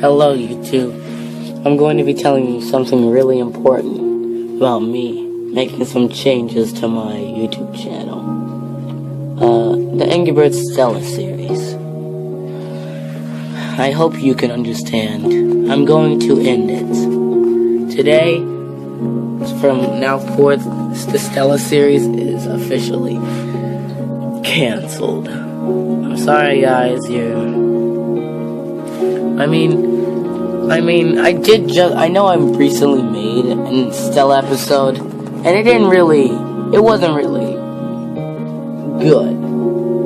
Hello, YouTube. I'm going to be telling you something really important about me making some changes to my YouTube channel. The Angry Birds Stella series. I hope you can understand. I'm going to end it. Today, from now forth, the Stella series is officially canceled. I'm sorry, guys. I know I recently made a Stella episode, and it wasn't really good.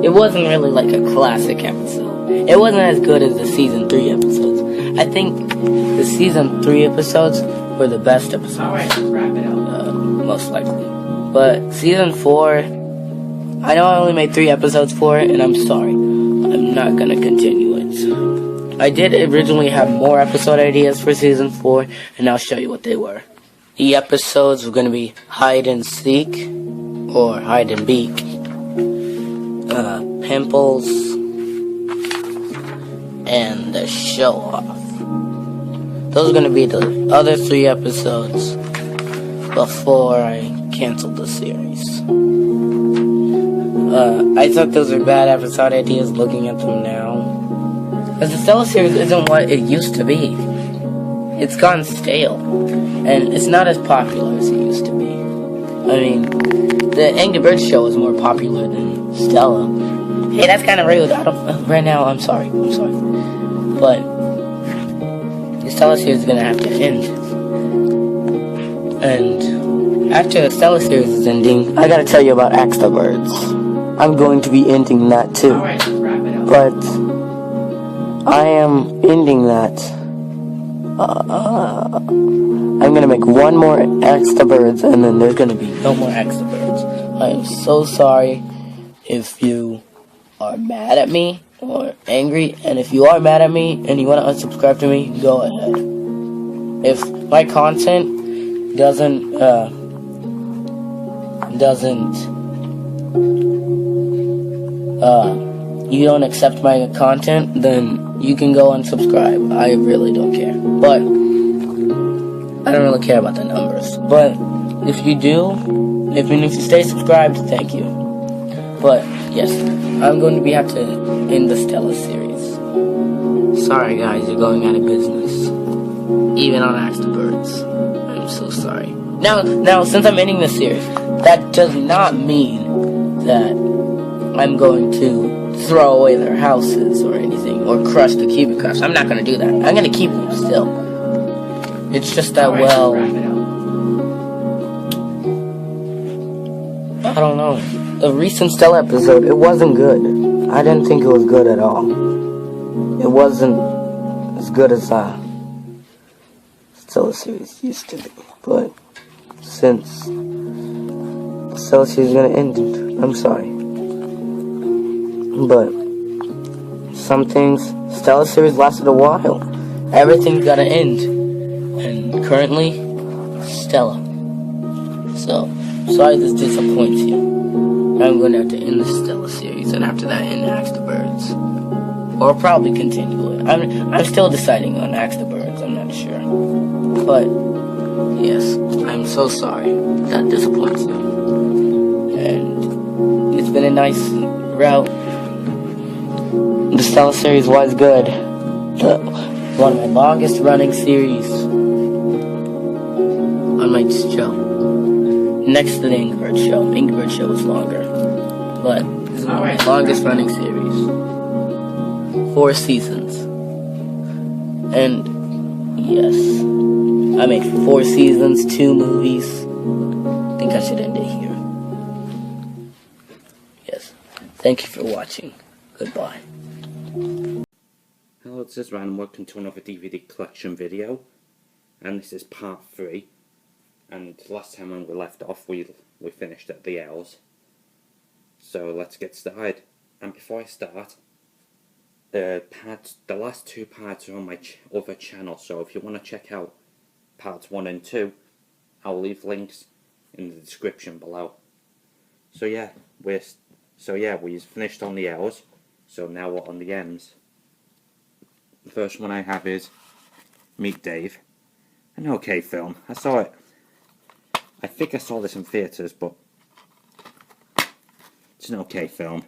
It wasn't really like a classic episode. It wasn't as good as the Season 3 episodes. I think the Season 3 episodes were the best episodes. Alright, wrap it up. Most likely. But Season 4, I know I only made 3 episodes for it, and I'm sorry. I'm not gonna continue it. I did originally have more episode ideas for Season 4, and I'll show you what they were. The episodes were going to be Hide and Seek, or Hide and Beak, Pimples, and the Show Off. Those are going to be the other 3 episodes before I canceled the series. I thought those were bad episode ideas looking at them now. Because the Stella series isn't what it used to be. It's gone stale. And it's not as popular as it used to be. I mean, the Angry Birds show is more popular than Stella. Hey, that's kind of rude. Right now, I'm sorry. But the Stella series is going to have to end. And after the Stella series is ending, I got to tell you about Axe the Birds. I'm going to be ending that too. Alright, wrap it up. But I am ending that. I'm gonna make one more Axe the Birds, and then there's gonna be no more Axe the Birds. I am so sorry if you are mad at me or angry, and if you are mad at me and you want to unsubscribe to me, go ahead. If my content you don't accept my content, then you can go unsubscribe. I really don't care. But I don't really care about the numbers. But if you do, if you stay subscribed, thank you. But yes, I'm going to have to end the Stella series. Sorry guys, you're going out of business. Even on Axe the Birds. I'm so sorry. Now since I'm ending this series, that does not mean that I'm going to throw away their houses or anything, or crush the Cubic Crafts. I'm not going to do that. I'm going to keep them still. It's just that, well, I don't know. The recent Stella episode, it wasn't good. I didn't think it was good at all. It wasn't as good as Stella series used to be. But since the Stella series is going to end, I'm sorry. But some things, Stella series lasted a while. Everything's gotta end. And currently, Stella. So, sorry this disappoints you. I'm going to have to end the Stella series, and after that, end Axe the Birds. Or probably continue it. I'm still deciding on Axe the Birds, I'm not sure. But, yes, I'm so sorry that disappoints you. And it's been a nice route. The Stella series was good. One of my longest running series on my show. Next to the Angry Birds show. Angry Birds show was longer. But this is my longest running series. 4 seasons. And yes, I made 4 seasons, 2 movies. I think I should end it here. Yes. Thank you for watching. Goodbye. Hello, this is Ryan, welcome to another DVD collection video, and this is part 3, and last time when we left off we finished at the L's, so let's get started. And before I start, the last 2 parts are on my other channel, so if you want to check out parts 1 and 2, I'll leave links in the description below. So yeah, we finished on the L's. So now we're on the M's. The first one I have is Meet Dave. An okay film. I saw it. I think I saw this in theatres, but it's an okay film.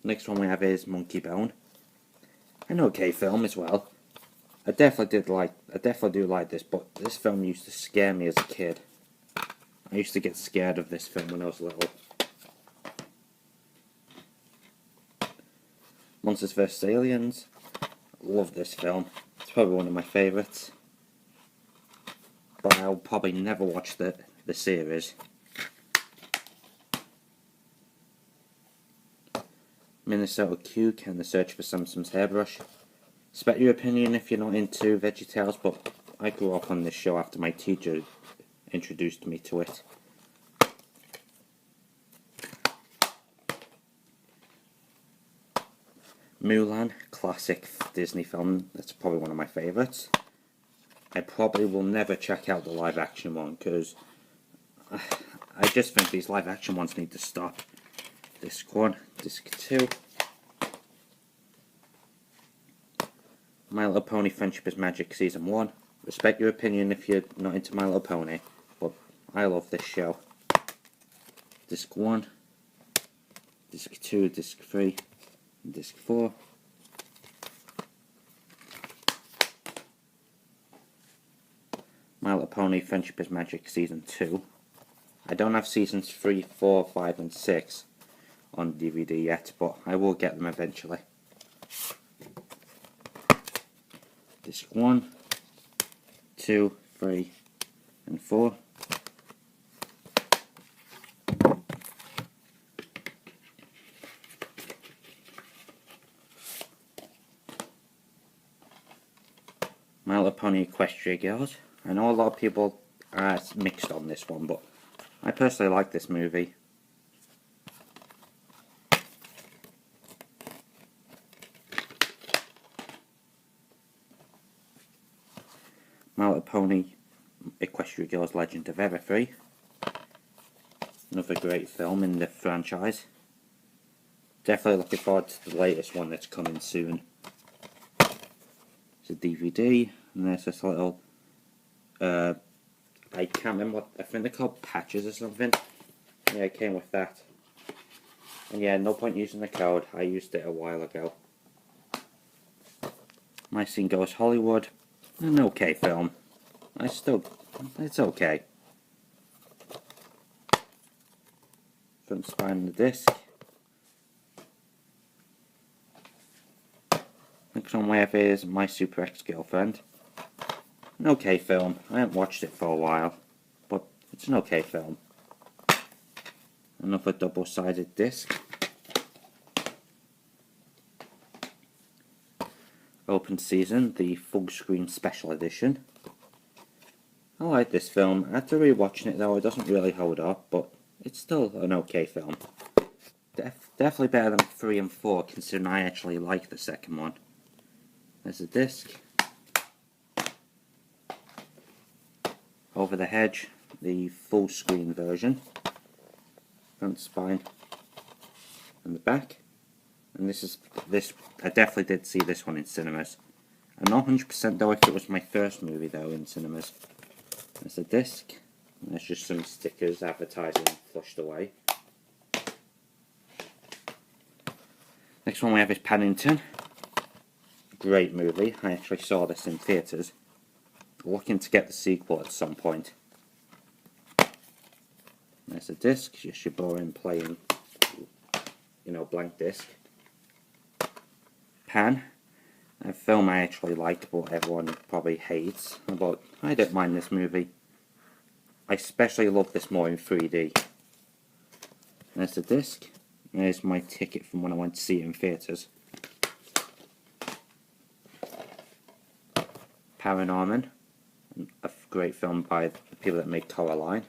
Next one we have is Monkey Bone. An okay film as well. I definitely do like this, but this film used to scare me as a kid. I used to get scared of this film when I was little. Monsters vs Aliens. Love this film. It's probably one of my favourites. But I'll probably never watch the series. Minnesota Cuke and the Search for Samson's Hairbrush. Expect your opinion if you're not into VeggieTales, but I grew up on this show after my teacher introduced me to it. Mulan, classic Disney film. That's probably one of my favourites. I probably will never check out the live action one because I just think these live action ones need to stop. Disc 1, Disc 2. My Little Pony Friendship is Magic Season 1. Respect your opinion if you're not into My Little Pony, but I love this show. Disc 1, Disc 2, Disc 3, and Disc 4. My Little Pony Friendship is Magic Season 2. I don't have Seasons 3, 4, 5 and 6 on DVD yet, but I will get them eventually. Disc 1, 2, 3 and 4. My Little Pony Equestria Girls. I know a lot of people are mixed on this one, but I personally like this movie. My Little Pony Equestria Girls Legend of Everfree. Another great film in the franchise. Definitely looking forward to the latest one that's coming soon. It's a DVD, and there's this little I can't remember what, I think they're called patches or something. Yeah, it came with that. And yeah, no point using the code, I used it a while ago. My Scene Goes Hollywood. An okay film. It's okay. Front spine on the disc. Next one we have is My Super Ex-Girlfriend. An okay film. I haven't watched it for a while, but it's an okay film. Another double-sided disc. Open Season, the full screen special edition. I like this film. After rewatching it though, it doesn't really hold up, but it's still an okay film. Definitely better than 3 and 4, considering I actually like the second one. There's a disc. Over the Hedge, the full screen version. Front spine and the back. And this I definitely did see this one in cinemas. I'm not 100% though if it was my first movie though in cinemas. There's a disc. And there's just some stickers advertising flushed away. Next one we have is Paddington. Great movie. I actually saw this in theatres. Looking to get the sequel at some point. There's a disc, just your boring plain, blank disc. Pan, a film I actually like, but everyone probably hates. But I don't mind this movie. I especially love this more in 3D. There's the disc. There's my ticket from when I went to see it in theatres. Paranorman, a great film by the people that made Coraline.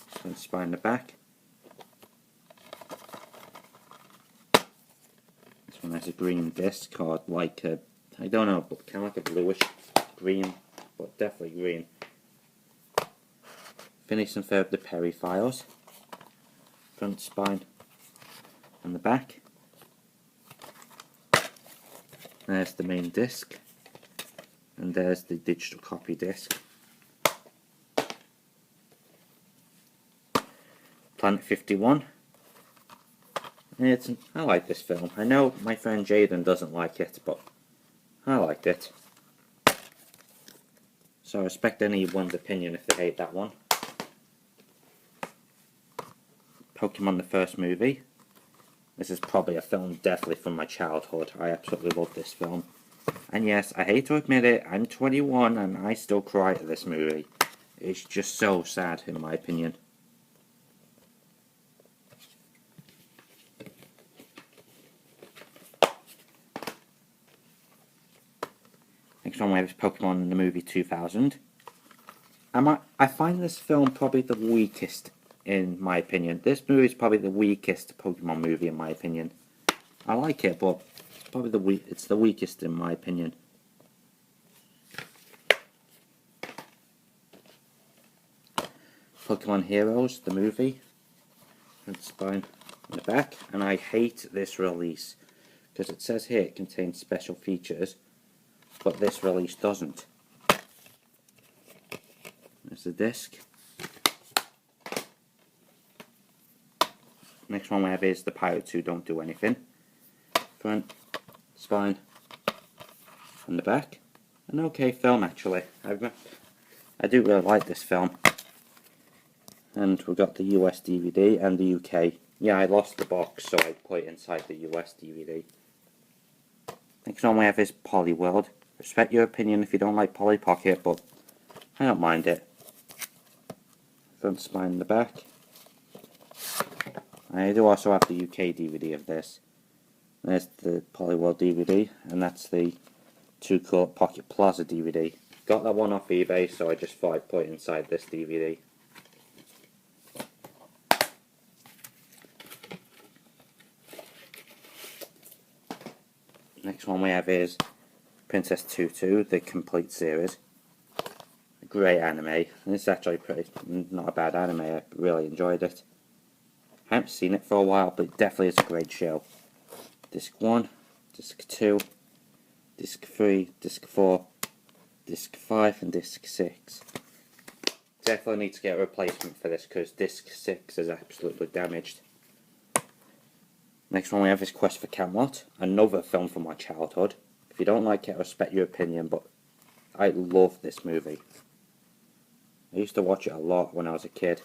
Front spine in the back. This one has a green disc, or like a, I don't know, but kind of like a bluish green, but definitely green. Phineas and Ferb, The Perry Files. Front spine on the back. There's the main disc, and there's the digital copy disc. Planet 51. I like this film. I know my friend Jaden doesn't like it, but I liked it. So I respect anyone's opinion if they hate that one. Pokemon the first movie. This is probably a film definitely from my childhood. I absolutely love this film. And yes, I hate to admit it, I'm 21 and I still cry at this movie. It's just so sad in my opinion. Next one we have is Pokemon in the movie 2000. I find this film probably the weakest in my opinion. This movie is probably the weakest Pokemon movie in my opinion. I like it, but it's probably it's the weakest in my opinion. Pokemon Heroes, the movie. Front spine in the back. And I hate this release because it says here it contains special features, but this release doesn't. There's the disc. Next one we have is the Pirates Who Don't Do Anything. Front, spine, and the back. An okay film actually. I do really like this film. And we've got the US DVD and the UK. Yeah, I lost the box, so I put it inside the US DVD. Next one we have is Poliwhirl. Respect your opinion if you don't like Polly Pocket, but I don't mind it. Front spine in the back. I do also have the UK DVD of this. There's the Poliwhirl DVD, and that's the Two Court Pocket Plaza DVD. Got that one off eBay, so I just thought I'd put it inside this DVD. Next one we have is Princess Tutu, the complete series. A great anime. And it's actually not a bad anime. I really enjoyed it. I haven't seen it for a while, but it definitely is a great show. Disc 1, Disc 2, Disc 3, Disc 4, Disc 5, and Disc 6. Definitely need to get a replacement for this because Disc 6 is absolutely damaged. Next one we have is Quest for Camelot, another film from my childhood. If you don't like it, I respect your opinion, but I love this movie. I used to watch it a lot when I was a kid.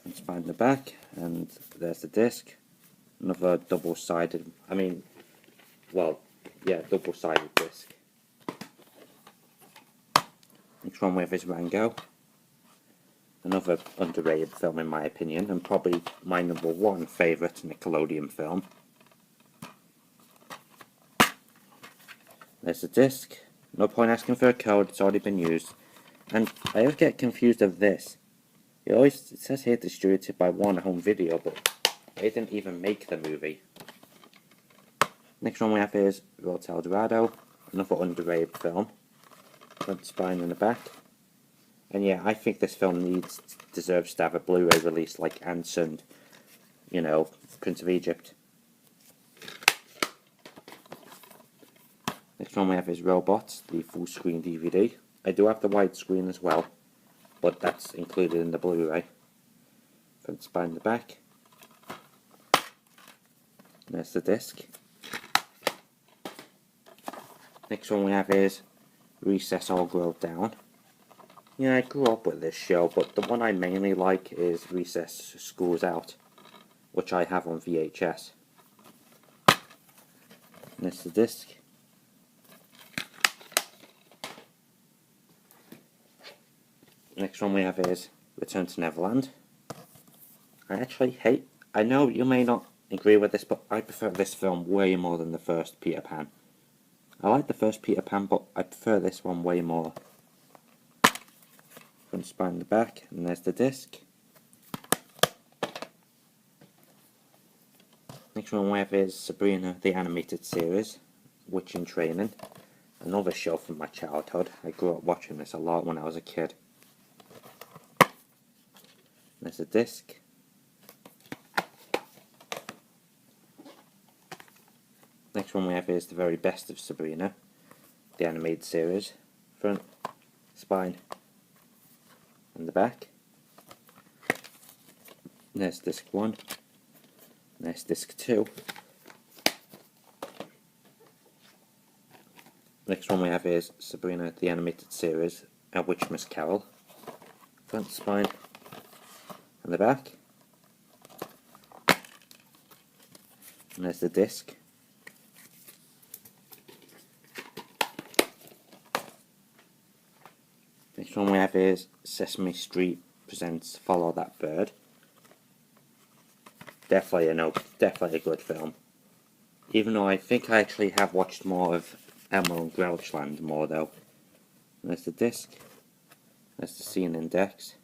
And spine in the back, and there's the disc. Another double-sided, double-sided disc. Next one we have is Rango. Another underrated film in my opinion, and probably my #1 favourite Nickelodeon film. There's the disc. No point asking for a code, it's already been used. And I always get confused of this. It says here distributed by One Home Video, but they didn't even make the movie. Next one we have is Road to El Dorado, another underrated film. Front spine in the back. And yeah, I think this film deserves to have a Blu-ray release like Ants and, Prince of Egypt. Next one we have is Robots, the full screen DVD. I do have the widescreen as well, but that's included in the Blu-ray. Front spine in the back. There's the disc. Next one we have is Recess All Grow Down. Yeah, I grew up with this show, but the one I mainly like is Recess School's Out, which I have on VHS. And there's the disc. Next one we have is Return to Neverland. I know you may not agree with this, but I prefer this film way more than the first Peter Pan. I like the first Peter Pan, but I prefer this one way more. Front spine in the back, and there's the disc. Next one we have is Sabrina the Animated Series, Witch in Training. Another show from my childhood. I grew up watching this a lot when I was a kid. There's the disc. Next one we have is the very best of Sabrina, the animated series. Front, spine, and the back. There's disc 1. There's disc 2. Next one we have is Sabrina, the animated series, A Witch Miss Carol. Front, spine, and the back. And there's the disc. Next one we have is Sesame Street presents Follow That Bird. Definitely a good film. Even though I think I actually have watched more of Elmo and Grouchland more though. And there's the disc. There's the scene index.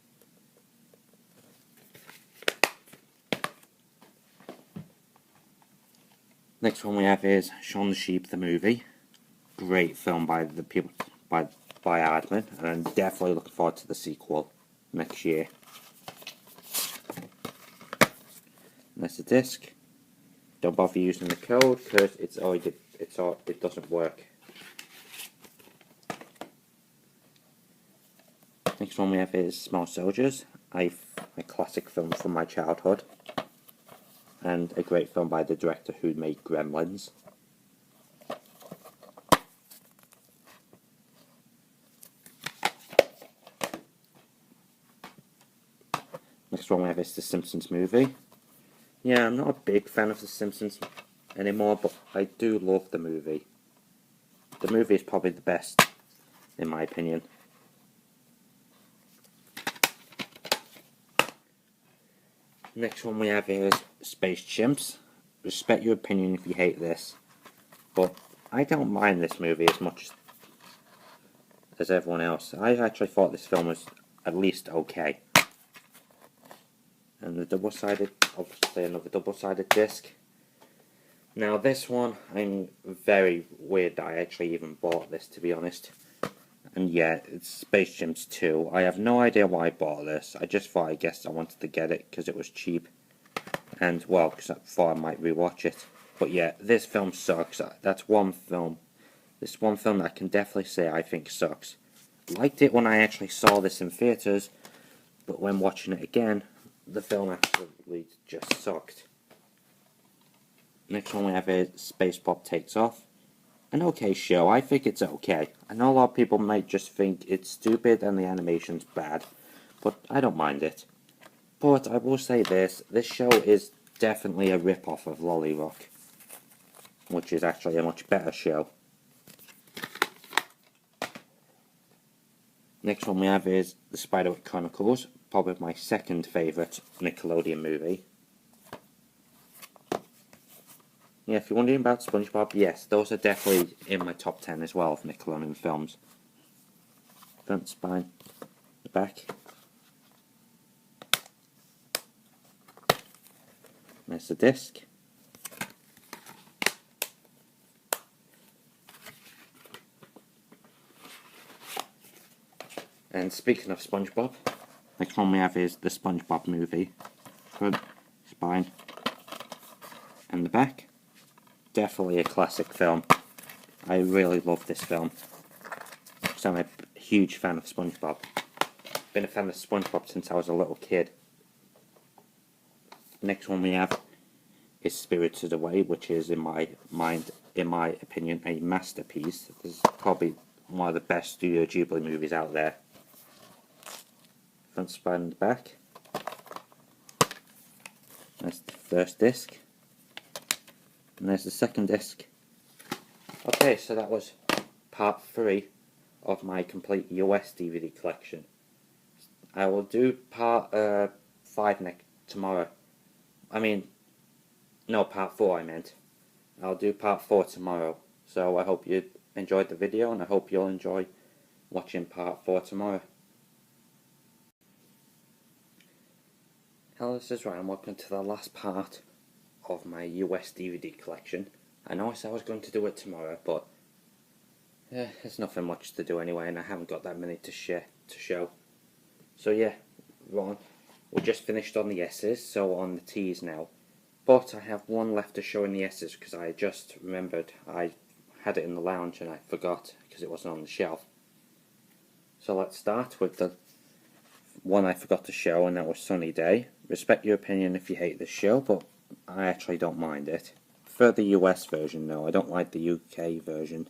Next one we have is Shaun the Sheep the movie. Great film by the people by Aardman, and I'm definitely looking forward to the sequel next year. And there's the disc. Don't bother using the code because it doesn't work. Next one we have is Small Soldiers, a classic film from my childhood, and a great film by the director who made Gremlins. Next one we have is The Simpsons movie. Yeah, I'm not a big fan of The Simpsons anymore, but I do love the movie. The movie is probably the best, in my opinion. Next one we have is Space Chimps. Respect your opinion if you hate this, but I don't mind this movie as much as everyone else. I actually thought this film was at least okay. And the double-sided, obviously another double-sided disc. Now this one, I'm very weird that I actually even bought this, to be honest. And yeah, it's Space Chimps 2. I have no idea why I bought this. I just thought, I guess I wanted to get it because it was cheap. And, well, because I thought I might rewatch it. But yeah, this film sucks. That's one film. This one film that I can definitely say I think sucks. Liked it when I actually saw this in theatres, but when watching it again, the film absolutely just sucked. Next one we have is Space Bob Takes Off. An okay show. I think it's okay. I know a lot of people might just think it's stupid and the animation's bad, but I don't mind it. But I will say this show is definitely a rip-off of Lolly Rock, which is actually a much better show. Next one we have is The Spiderwick Chronicles, probably my second favourite Nickelodeon movie. Yeah, if you're wondering about SpongeBob, yes, those are definitely in my top 10 as well of Nickelodeon films. Front, spine, the back. There's the disc. And speaking of SpongeBob, next one we have is the SpongeBob movie. Front, spine, and the back. Definitely a classic film. I really love this film. So I'm a huge fan of SpongeBob. Been a fan of SpongeBob since I was a little kid. Next one we have is Spirited Away, which is in my opinion, a masterpiece. This is probably one of the best Studio Ghibli movies out there. Front, spine, and back. That's the first disc. And there's the second disc. Okay, so that was part 3 of my complete US DVD collection. I will do part 5 tomorrow. Part 4 I meant. I'll do part 4 tomorrow. So I hope you enjoyed the video, and I hope you'll enjoy watching part 4 tomorrow. Hello, this is Ryan. Welcome to the last part of my US DVD collection. I know I said I was going to do it tomorrow, but there's nothing much to do anyway, and I haven't got that many to show. So yeah, we're just finished on the S's, so on the T's now. But I have one left to show in the S's because I just remembered I had it in the lounge and I forgot because it wasn't on the shelf. So let's start with the one I forgot to show, and that was Sunny Day. Respect your opinion if you hate this show, but I actually don't mind it. For the US version though, I don't like the UK version.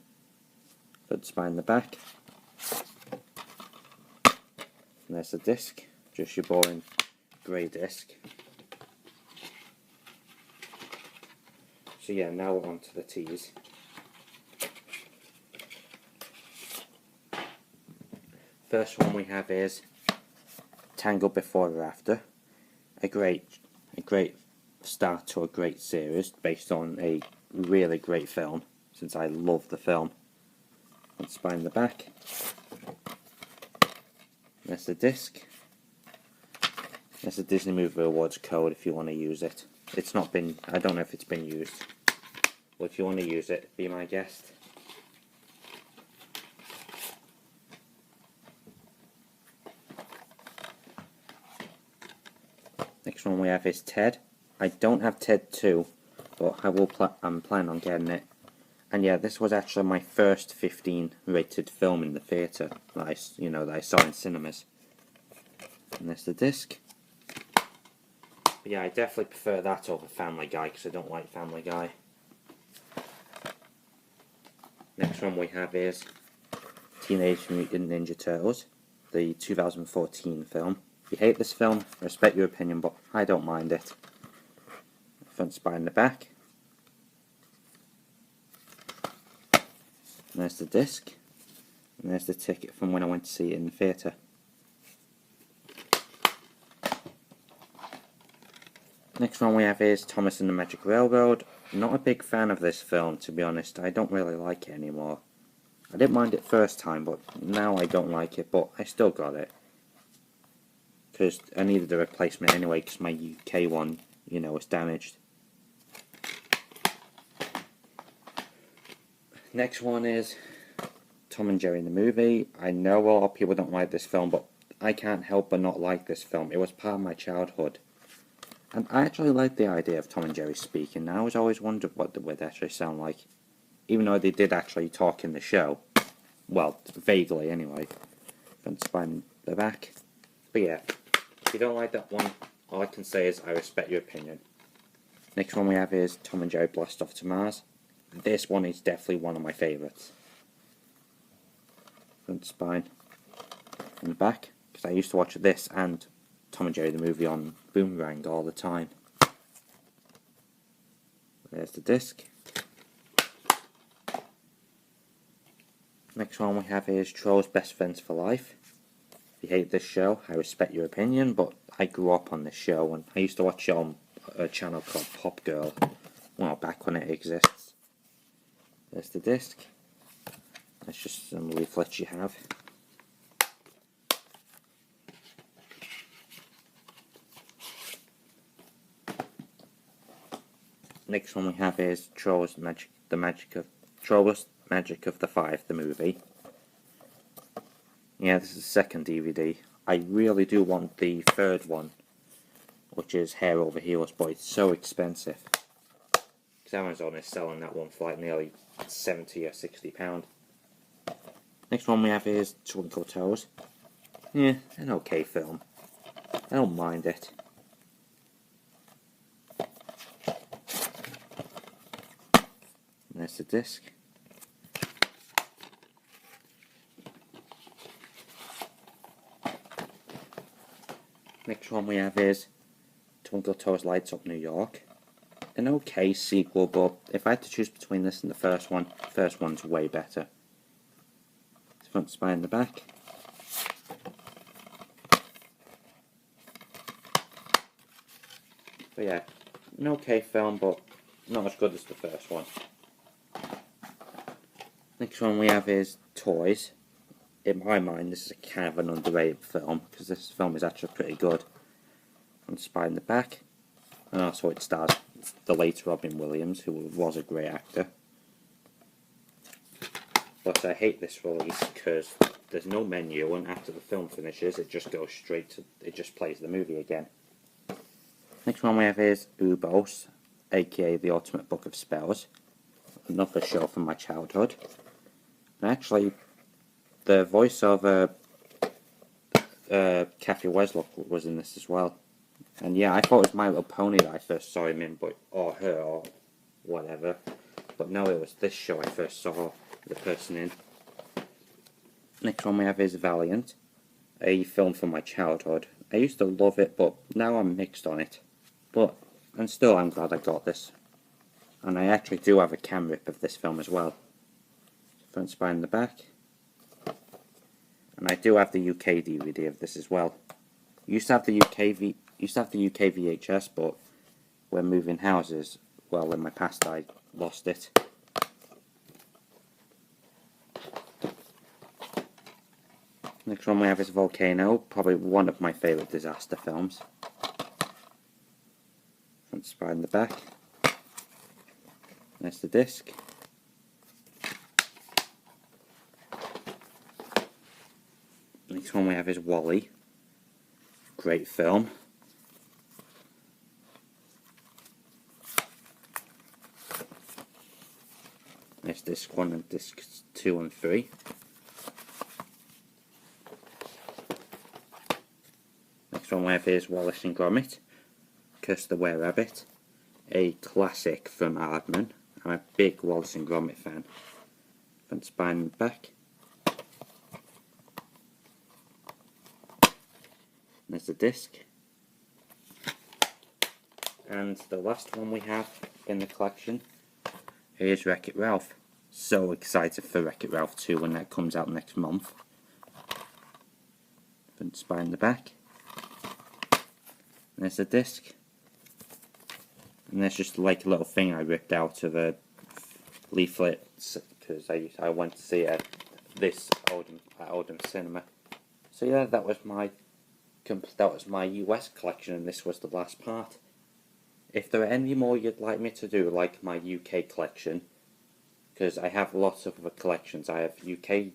Put the spine in the back. And there's the disc, just your boring grey disc. So yeah, now we're on to the teas. First one we have is Tangled Before or After. A great start to a great series based on a really great film, since I love the film. And spine in the back. There's the disc. There's the Disney Movie Awards code if you want to use it. It's not been, I don't know if it's been used. Well, if you want to use it, be my guest. Next one we have is Ted. I don't have Ted 2, but I'm planning on getting it. And yeah, this was actually my first 15 rated film in the theatre that I saw in cinemas. And there's the disc. But yeah, I definitely prefer that over Family Guy because I don't like Family Guy. Next one we have is Teenage Mutant Ninja Turtles, the 2014 film. If you hate this film, I respect your opinion, but I don't mind it. Front spine in the back. And there's the disc. And there's the ticket from when I went to see it in the theatre. Next one we have is Thomas and the Magic Railroad. Not a big fan of this film, to be honest. I don't really like it anymore. I didn't mind it first time, but now I don't like it, but I still got it. Because I needed a replacement anyway, because my UK one, was damaged. Next one is Tom and Jerry the movie. I know a lot of people don't like this film, but I can't help but not like this film. It was part of my childhood. And I actually like the idea of Tom and Jerry speaking. I was always wondered what they would actually sound like. Even though they did actually talk in the show. Well, vaguely anyway. Front spine in the back. But yeah, if you don't like that one, all I can say is I respect your opinion. Next one we have is Tom and Jerry Blast Off to Mars. This one is definitely one of my favourites. Front spine in the back. Because I used to watch this and Tom and Jerry the movie on Boomerang all the time. There's the disc. Next one we have is Trolls Best Friends for Life. If you hate this show, I respect your opinion, but I grew up on this show and I used to watch it on a channel called Pop Girl. Well, back when it exists. There's the disc. That's just some leaflets you have. Next one we have is Trolls Magic of the Five, the movie. Yeah, this is the second DVD. I really do want the third one, which is Hair Over Heels, but it's so expensive. Because Amazon is selling that one for like nearly £70 or £60. Next one we have is Twinkle Toes. Yeah, an okay film. I don't mind it. And there's the disc. Next one we have is Twinkle Toes Lights Up New York. An okay sequel, but if I had to choose between this and the first one's way better. Front spine in the back. But yeah, an okay film, but not as good as the first one. Next one we have is Toys. In my mind, this is a kind of an underrated film, because this film is actually pretty good. Front spine in the back. And also it stars the late Robin Williams, who was a great actor. But I hate this release because there's no menu, and after the film finishes, it just goes straight to, it just plays the movie again. Next one we have is Ubos. aka The Ultimate Book of Spells, another show from my childhood. And actually, the voiceover, Kathy Weslock was in this as well. And yeah, I thought it was My Little Pony that I first saw him in, or her, or whatever. But no, it was this show I first saw the person in. Next one we have is Valiant, a film from my childhood. I used to love it, but now I'm mixed on it. And still I'm glad I got this. And I actually do have a cam rip of this film as well. Front spine in the back. And I do have the UK DVD of this as well. Used to have the UK VHS, but when moving houses, well, in my past I lost it. Next one we have is Volcano, probably one of my favourite disaster films. Front spine in the back. There's the disc. Next one we have is WALL-E. Great film. There's disc 1 and disc 2 and 3. Next one we have is Wallace and Gromit, Curse the Were-Rabbit, a classic from Aardman. I'm a big Wallace and Gromit fan. Front spine and back. There's the disc. And the last one we have in the collection is Wreck-It Ralph. So excited for Wreck-It Ralph 2 when that comes out next month. Front spine in the back. There's the disc. And there's just like a little thing I ripped out of a leaflet because I went to see it at Oldham Cinema. So yeah, that was my US collection, and this was the last part. If there are any more you'd like me to do, like my UK collection, because I have lots of other collections. I have UK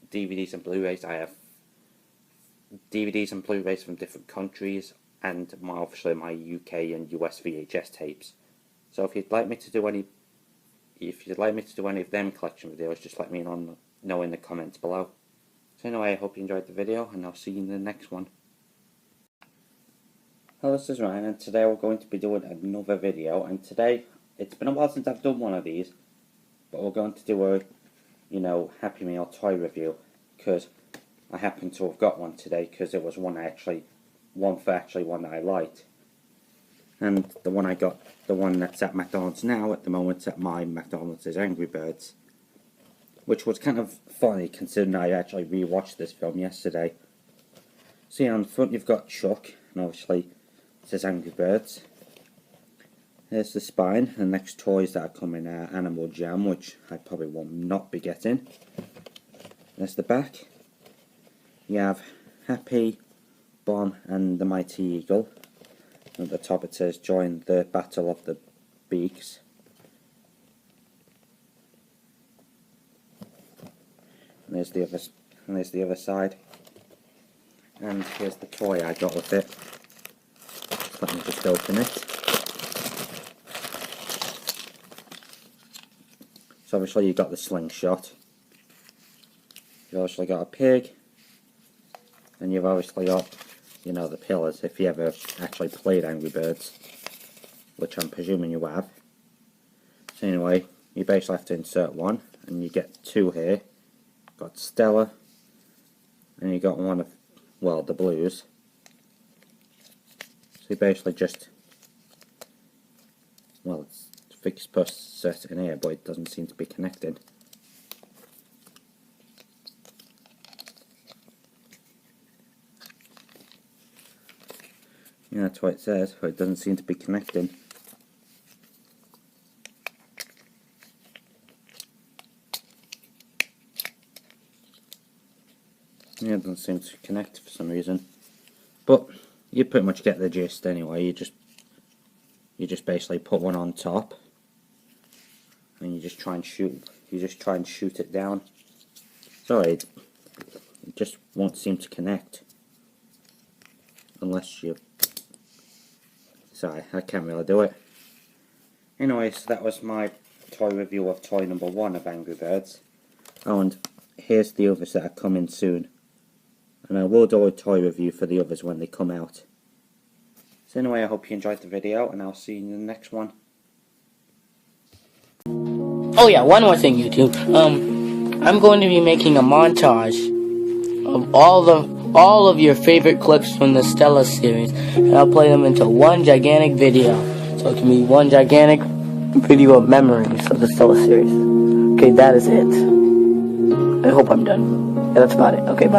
DVDs and Blu-rays, I have DVDs and Blu-rays from different countries, and obviously my UK and US VHS tapes. So if you'd like me to do any of them collection videos, just let me know in the comments below. So anyway, I hope you enjoyed the video, and I'll see you in the next one. Hello, this is Ryan, and today we're going to be doing another video. And today, it's been a while since I've done one of these, but we're going to do a, Happy Meal toy review, because I happen to have got one today, because it was one that I liked. And the one I got, the one that's at McDonald's now, at the moment at my McDonald's, is Angry Birds. Which was kind of funny, considering I actually rewatched this film yesterday. So yeah, on the front you've got Chuck, and obviously it says Angry Birds. There's the spine, and the next toys that are coming are Animal Jam, which I probably will not be getting. There's the back. You have Happy, Bon, and the Mighty Eagle. At the top it says join the Battle of the Beaks. And there's the other side. And here's the toy I got with it. Let me just open it. So obviously you've got the slingshot. You've obviously got a pig. And you've obviously got, the pillars, if you ever actually played Angry Birds. Which I'm presuming you have. So anyway, you basically have to insert one. And you get two here. Got Stella. And you got one of, well, the blues. So you basically just, well, it's fixed plus set in here, but it doesn't seem to be connected. Yeah, that's what it says, but it doesn't seem to be connecting. Yeah, it doesn't seem to connect for some reason. But you pretty much get the gist anyway. You just basically put one on top, and you just try and shoot. You just try and shoot it down. Sorry, it just won't seem to connect unless you. Sorry, I can't really do it. Anyway, so that was my toy review of toy number 1 of Angry Birds. Oh, and here's the others that are coming soon. And I will do a toy review for the others when they come out. So anyway, I hope you enjoyed the video, and I'll see you in the next one. Oh yeah, one more thing, YouTube. I'm going to be making a montage of all of your favorite clips from the Stella series, and I'll play them into one gigantic video. So it can be one gigantic video of memories of the Stella series. Okay, that is it. I hope I'm done. Yeah, that's about it. Okay, bye.